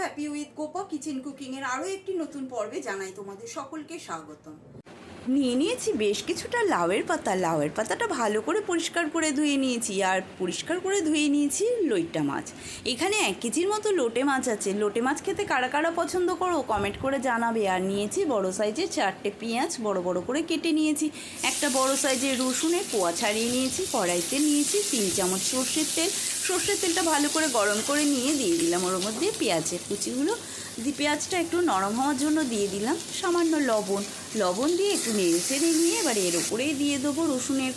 Happy with Gopa kitchen কুকিংয়ের আরও একটি নতুন পর্বে জানাই তোমাদের সকলকে স্বাগতম। নিয়ে নিয়েছি বেশ কিছুটা লাউয়ের পাতা। লাউয়ের পাতাটা ভালো করে পরিষ্কার করে ধুয়ে নিয়েছি, আর পরিষ্কার করে ধুয়ে নিয়েছি লইট্টা মাছ। এখানে 1 কেজির মতো লোটে মাছ আছে। লোটে মাছ খেতে কারা কারা পছন্দ করো কমেন্ট করে জানাবে। আর নিয়েছি বড় সাইজের 4টে পেঁয়াজ বড় বড় করে কেটে নিয়েছি। একটা বড় সাইজের রসুনের কোয়া ছাড়িয়ে নিয়েছি। কড়াইতে নিয়েছি 3 চামচ সর্ষের তেল। সর্ষের তেলটা ভালো করে গরম করে নিয়ে দিয়ে দিলাম ওর মধ্যে পেঁয়াজের কুচিগুলো। পেঁয়াজটা একটু নরম হওয়ার জন্য দিয়ে দিলাম সামান্য লবণ দিয়ে একটু নেড়ে চেড়ে নিয়ে এবার এর উপরেই দিয়ে দেবো রসুনের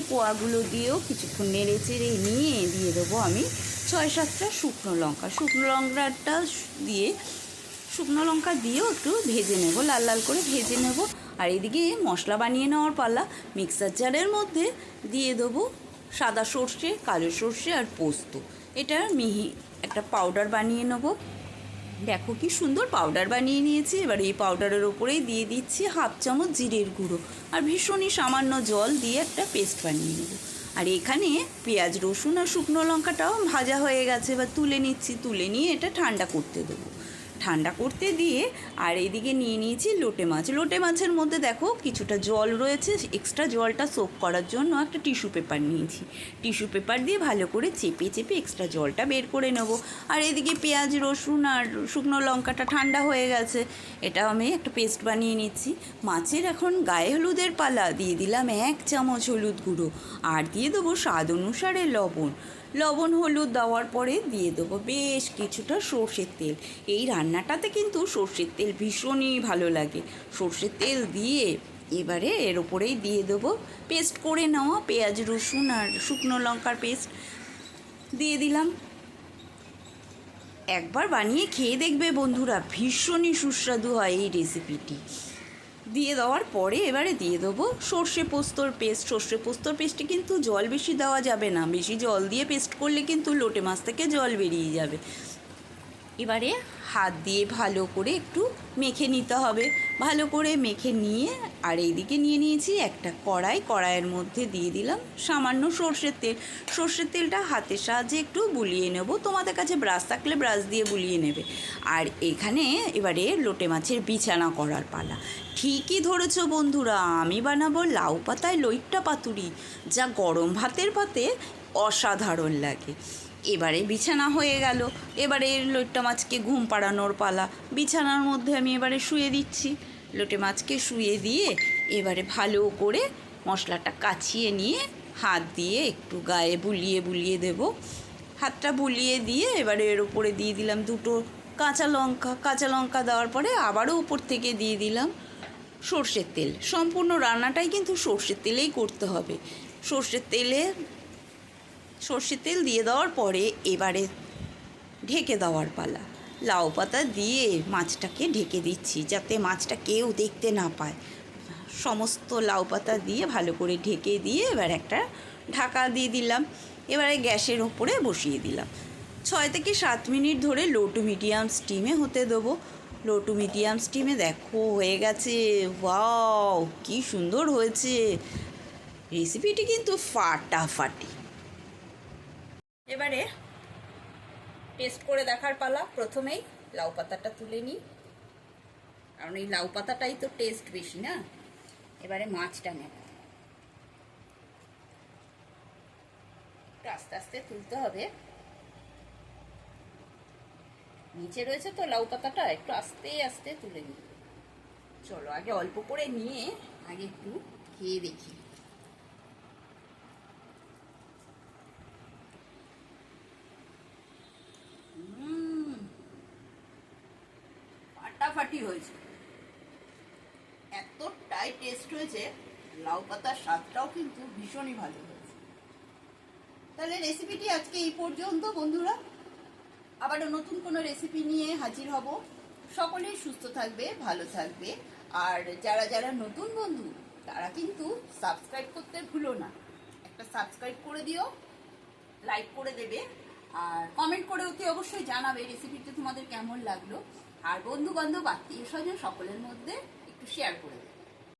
কোয়াগুলো দিয়েও কিছুক্ষণ নেড়ে চেড়ে নিয়ে দিয়ে দেবো আমি 6-7টা শুকনো লঙ্কা দিয়েও একটু ভেজে নেব, লাল লাল করে ভেজে নেব। আর এদিকে মশলা বানিয়ে নেওয়ার পালা। মিক্সার জারের মধ্যে দিয়ে দেবো সাদা সর্ষে, কালো সর্ষে আর পোস্ত। এটা মিহি একটা পাউডার বানিয়ে নেব। দেখো কি সুন্দর পাউডার বানিয়ে নিয়েছি। এবার এই পাউডারের ওপরেই দিয়ে দিচ্ছি 1/2 চামচ জিরের গুঁড়ো আর ভীষণই সামান্য জল দিয়ে একটা পেস্ট বানিয়ে নেব। আর এখানে পেঁয়াজ, রসুন আর শুকনো লঙ্কাটাও ভাজা হয়ে গেছে। এবার তুলে নিচ্ছি, তুলে নিয়ে এটা ঠান্ডা করতে দেবো। ঠান্ডা করতে দিয়ে আর এইদিকে নিয়ে নিয়েছি লোটে মাছের মধ্যে দেখো কিছুটা জল রয়েছে। এক্সট্রা জলটা সোক করার জন্য একটা টিস্যু পেপার নিয়েছি। টিস্যু পেপার দিয়ে ভালো করে চেপে এক্সট্রা জলটা বের করে নেব। আর এদিকে পেঁয়াজ, রসুন আর শুকনো লঙ্কাটা ঠান্ডা হয়ে গেছে। এটা আমি একটা পেস্ট বানিয়ে নিচ্ছি। মাছের এখন গায়ে হলুদের পালা। দিয়ে দিলাম 1 চামচ হলুদ গুঁড়ো আর দিয়ে দেবো স্বাদ অনুসারে লবণ হলুদ দেওয়ার পরে দিয়ে দেবো বেশ কিছুটা সর্ষের তেল। এই রান্নাটাতে কিন্তু সর্ষের তেল ভীষণই ভালো লাগে। সর্ষের তেল দিয়ে এবারে এর ওপরেই দিয়ে দেবো পেস্ট করে নেওয়া পেঁয়াজ, রসুন আর শুকনো লঙ্কার পেস্ট দিয়ে দিলাম। একবার বানিয়ে খেয়ে দেখবে বন্ধুরা, ভীষণই সুস্বাদু হয় এই রেসিপিটি। দিয়ে দেওয়ার পরে এবারে দিয়ে দেবো সর্ষে পোস্তর পেস্টে কিন্তু জল বেশি দেওয়া যাবে না। বেশি জল দিয়ে পেস্ট করলে কিন্তু লোটে মাছ থেকে জল বেরিয়ে যাবে। এবারে হাত দিয়ে ভালো করে একটু মেখে নিতে হবে। ভালো করে মেখে নিয়ে আর এইদিকে নিয়ে নিয়েছি একটা কড়াইয়ের মধ্যে দিয়ে দিলাম সামান্য সর্ষের তেলটা হাতের সাহায্যে একটু বুলিয়ে নেব। তোমাদের কাছে ব্রাশ থাকলে ব্রাশ দিয়ে বুলিয়ে নেবে। আর এখানে এবারে লোটে মাছের বিছানা করার পালা। ঠিকই ধরেছো বন্ধুরা, আমি বানাবো লাউ পাতায় লইট্টা পাতুরি, যা গরম ভাতের পাতে অসাধারণ লাগে। এবারে বিছানা হয়ে গেল। এবারে লইট্টা মাছকে ঘুম পাড়ানোর পালা। বিছানার মধ্যে আমি এবারে শুয়ে দিচ্ছি। লোটে মাছকে শুয়ে দিয়ে এবারে ভালো করে মশলাটা কাছিয়ে নিয়ে হাত দিয়ে একটু গায়ে বুলিয়ে দেব। হাতটা বুলিয়ে দিয়ে এবারে এর উপরে দিয়ে দিলাম 2টো কাঁচা লঙ্কা দেওয়ার পরে আবারও উপর থেকে দিয়ে দিলাম সর্ষের তেল। সম্পূর্ণ রান্নাটাই কিন্তু সর্ষের তেলেই করতে হবে। সর্ষের তেল দিয়ে দেওয়ার পরে এবারে ঢেকে দেওয়ার পালা। লাউ পাতা দিয়ে মাছটাকে ঢেকে দিচ্ছি যাতে মাছটা কেউ দেখতে না পায়। সমস্ত লাউ পাতা দিয়ে ভালো করে ঢেকে দিয়ে এবার একটা ঢাকা দিয়ে দিলাম। এবারে গ্যাসের ওপরে বসিয়ে দিলাম। 6 থেকে 7 মিনিট ধরে লো টু মিডিয়াম স্টিমে হতে দেবো। লো টু মিডিয়াম স্টিমে দেখো হয়ে গেছে। ওয়াও কি সুন্দর হয়েছে রেসিপিটি, কিন্তু ফাটাফাটি। এবারে টেস্ট করে দেখার পালা। প্রথমেই লাউ পাতাটা তুলে নিই, কারণ এই লাউ পাতাটাই তো টেস্ট বেশি না। এবারে মাছটা নেব, আস্তে আস্তে তুলতে হবে। নিচে রয়েছে তো লাউ পাতাটা, একটু আস্তে আস্তে তুলে নিই। চলো আগে অল্প করে নিয়ে আগে একটু খেয়ে দেখি। ফাটাফাটি হয়েছে, এতটাই টেস্ট হয়েছে। লাউ পাতার স্বাদটাও কিন্তু ভীষণই ভালো হয়েছে। তাহলে রেসিপিটি আজকে এই পর্যন্ত বন্ধুরা। আবারও নতুন কোনো রেসিপি নিয়ে হাজির হব। সকলেই সুস্থ থাকবে, ভালো থাকবে। আর যারা নতুন বন্ধু তারা কিন্তু সাবস্ক্রাইব করতে ভুলো না। একটা সাবস্ক্রাইব করে দিও, লাইক করে দেবে আর কমেন্ট করে অতি অবশ্যই জানাবে রেসিপিটি তোমাদের কেমন লাগলো। আর বন্ধু বান্ধব, আত্মীয় স্বজন সকলের মধ্যে একটু শেয়ার করে দেবে।